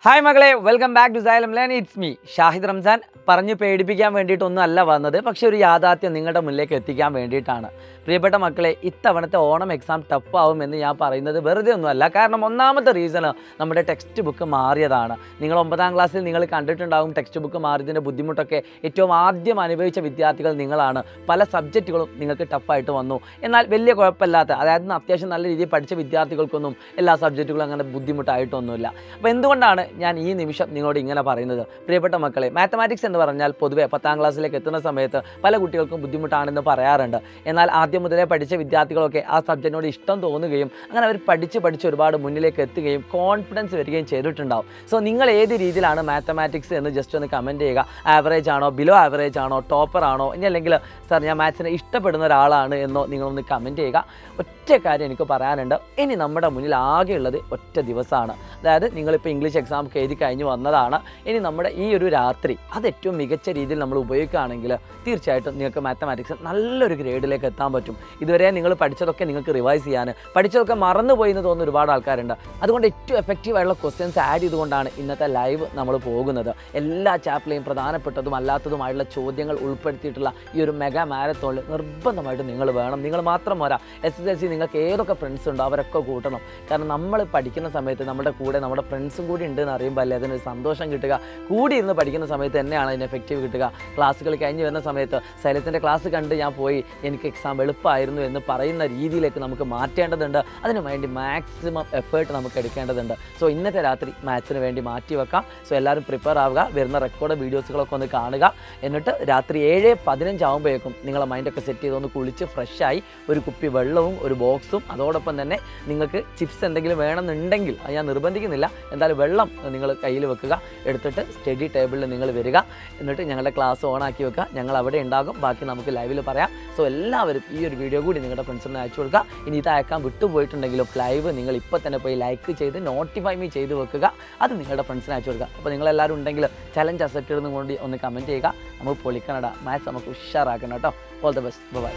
Hi മകളെ, welcome back to Xylem learn. It's me Shahid Ramzan. പറഞ്ഞു പേടിപ്പിക്കാൻ വേണ്ടിയിട്ടൊന്നും അല്ല വന്നത്, പക്ഷെ ഒരു യാഥാർത്ഥ്യം നിങ്ങളുടെ മുന്നിലേക്ക് എത്തിക്കാൻ വേണ്ടിയിട്ടാണ്. പ്രിയപ്പെട്ട മക്കളെ, ഇത്തവണത്തെ ഓണം എക്സാം ടഫ് ആവുമെന്ന് ഞാൻ പറയുന്നത് വെറുതെ ഒന്നുമല്ല. കാരണം ഒന്നാമത്തെ റീസണ് നമ്മുടെ ടെക്സ്റ്റ് ബുക്ക് മാറിയതാണ്. നിങ്ങൾ 9ാം ക്ലാസ്സിൽ നിങ്ങൾ കണ്ടിട്ടുണ്ടാകും ടെക്സ്റ്റ് ബുക്ക് മാറിയതിൻ്റെ ബുദ്ധിമുട്ടൊക്കെ. ഏറ്റവും ആദ്യം അനുഭവിച്ച വിദ്യാർത്ഥികൾ നിങ്ങളാണ്. പല സബ്ജക്റ്റുകളും നിങ്ങൾക്ക് ടഫായിട്ട് വന്നു. എന്നാൽ വലിയ കുഴപ്പമില്ലാത്ത, അതായത് അത്യാവശ്യം നല്ല രീതിയിൽ പഠിച്ച വിദ്യാർത്ഥികൾക്കൊന്നും എല്ലാ സബ്ജക്റ്റുകളും അങ്ങനെ ബുദ്ധിമുട്ടായിട്ടൊന്നുമില്ല. അപ്പോൾ എന്തുകൊണ്ടാണ് ഞാൻ ഈ നിമിഷം നിങ്ങളോട് ഇങ്ങനെ പറയുന്നത്? പ്രിയപ്പെട്ട മക്കളെ, മാത്തമാറ്റിക്സ് എന്ന് പറഞ്ഞാൽ പൊതുവെ 10ാം ക്ലാസ്സിലേക്ക് എത്തുന്ന സമയത്ത് പല കുട്ടികൾക്കും ബുദ്ധിമുട്ടാണെന്ന് പറയാറുണ്ട്. എന്നാൽ ആദ്യം മുതലേ പഠിച്ച വിദ്യാർത്ഥികളൊക്കെ ആ സബ്ജക്റ്റിനോട് ഇഷ്ടം തോന്നുകയും അങ്ങനെ അവർ പഠിച്ച് ഒരുപാട് മുന്നിലേക്ക് എത്തുകയും കോൺഫിഡൻസ് വരികയും ചെയ്തിട്ടുണ്ടാവും. സോ നിങ്ങൾ ഏത് രീതിയിലാണ് മാത്തമാറ്റിക്സ് എന്ന് ജസ്റ്റ് ഒന്ന് കമൻറ്റ് ചെയ്യുക. ആവറേജ് ആണോ, ബിലോ ആവറേജ് ആണോ, ടോപ്പർ ആണോ, ഇനി അല്ലെങ്കിൽ സാർ ഞാൻ മാത്സിനെ ഇഷ്ടപ്പെടുന്ന ഒരാളാണ് എന്നോ നിങ്ങളൊന്ന് കമൻറ്റ് ചെയ്യുക. ഒറ്റ കാര്യം എനിക്ക് പറയാനുണ്ട്, ഇനി നമ്മുടെ മുന്നിൽ ആകെയുള്ളത് ഒറ്റ ദിവസമാണ്. അതായത് നിങ്ങളിപ്പോൾ ഇംഗ്ലീഷ് എക്സാം എഴുതി കഴിഞ്ഞ് വന്നതാണ്. ഇനി നമ്മുടെ ഈ ഒരു രാത്രി അത് ഏറ്റവും മികച്ച രീതിയിൽ നമ്മൾ ഉപയോഗിക്കുകയാണെങ്കിൽ തീർച്ചയായിട്ടും നിങ്ങൾക്ക് മാത്തമാറ്റിക്സ് നല്ലൊരു ഗ്രേഡിലേക്ക് എത്താൻ പറ്റും. ഇതുവരെ നിങ്ങൾ പഠിച്ചതൊക്കെ നിങ്ങൾക്ക് റിവൈസ് ചെയ്യാൻ, പഠിച്ചതൊക്കെ മറന്നുപോയി എന്ന് തോന്നുന്ന ഒരുപാട് ആൾക്കാരുണ്ട്. അതുകൊണ്ട് ഏറ്റവും എഫക്റ്റീവായിട്ടുള്ള ക്വസ്റ്റ്യൻസ് ആഡ് ചെയ്തുകൊണ്ടാണ് ഇന്നത്തെ ലൈവ് നമ്മൾ പോകുന്നത്. എല്ലാ ചാപ്റ്ററിലെയും പ്രധാനപ്പെട്ടതും അല്ലാത്തതുമായിട്ടുള്ള ചോദ്യങ്ങൾ ഉൾപ്പെടുത്തിയിട്ടുള്ള ഈ ഒരു മെഗാ മാരത്തോണിൽ നിർബന്ധമായിട്ട് നിങ്ങൾ വേണം. നിങ്ങൾ മാത്രം പോരാ, SSLC നിങ്ങൾക്ക് ഏതൊക്കെ ഫ്രണ്ട്സ് ഉണ്ടോ അവരൊക്കെ കൂട്ടണം. കാരണം നമ്മൾ പഠിക്കുന്ന സമയത്ത് നമ്മുടെ കൂടെ നമ്മുടെ ഫ്രണ്ട്സും കൂടി ഉണ്ടെന്ന് അറിയുമ്പോൾ അല്ലേ അതിനൊരു സന്തോഷം കിട്ടുക. കൂടി ഇരുന്ന് പഠിക്കുന്ന സമയത്ത് തന്നെയാണ് അതിന് എഫക്റ്റീവ് കിട്ടുക. ക്ലാസ്സുകൾ കഴിഞ്ഞ് വരുന്ന സമയത്ത് സൈലത്തിൻ്റെ ക്ലാസ് കണ്ട് ഞാൻ പോയി, എനിക്ക് എക്സാം എളുപ്പമായിരുന്നു എന്ന് പറയുന്ന രീതിയിലേക്ക് നമുക്ക് മാറ്റേണ്ടതുണ്ട്. അതിനു വേണ്ടി മാക്സിമം എഫേർട്ട് നമുക്ക് എടുക്കേണ്ടതുണ്ട്. സോ ഇന്നത്തെ രാത്രി മാത്സിന് വേണ്ടി മാറ്റി വെക്കാം. സോ എല്ലാവരും പ്രിപ്പയർ ആവുക. വരുന്ന റെക്കോർഡ് വീഡിയോസുകളൊക്കെ ഒന്ന് കാണുക. എന്നിട്ട് രാത്രി 7:15 ആകുമ്പോഴേക്കും നിങ്ങളെ മൈൻഡൊക്കെ സെറ്റ് ചെയ്തൊന്ന് കുളിച്ച് ഫ്രഷായി ഒരു കുപ്പി വെള്ളവും ഒരു ബോക്സും അതോടൊപ്പം തന്നെ നിങ്ങൾക്ക് ചിപ്സ് എന്തെങ്കിലും വേണമെന്നുണ്ടെങ്കിൽ അത് ഞാൻ നിർബന്ധിക്കുന്നില്ല, എന്തായാലും വെള്ളം നിങ്ങൾ കയ്യിൽ വെക്കുക. എടുത്തിട്ട് സ്റ്റഡി ടേബിളിൽ നിങ്ങൾ വരിക. എന്നിട്ട് ഞങ്ങളുടെ ക്ലാസ് ഓണാക്കി വെക്കുക. ഞങ്ങൾ അവിടെ ഉണ്ടാകും. ബാക്കി നമുക്ക് ലൈവിൽ പറയാം. സോ എല്ലാവരും ഈ ഒരു വീഡിയോ കൂടി നിങ്ങളുടെ ഫ്രണ്ട്സിന് അയച്ചു കൊടുക്കുക. ഇനി ഇത് അയക്കാൻ വിട്ടുപോയിട്ടുണ്ടെങ്കിലും ലൈവ് നിങ്ങൾ ഇപ്പോൾ തന്നെ പോയി ലൈക്ക് ചെയ്ത് നോട്ടിഫൈ മീ ചെയ്ത് വെക്കുക. അത് നിങ്ങളുടെ ഫ്രണ്ട്സിന് അയച്ചു കൊടുക്കുക. അപ്പോൾ നിങ്ങളെല്ലാവരും ഉണ്ടെങ്കിൽ ചലഞ്ച് അക്സെപ്റ്റ് ചെയ്തുകൊണ്ട് ഒന്ന് കമൻറ്റ് ചെയ്യുക. നമുക്ക് പൊളിക്കണടാ, മാത്സ് നമുക്ക് ഉഷാറാക്കണം കേട്ടോ. All the best, by.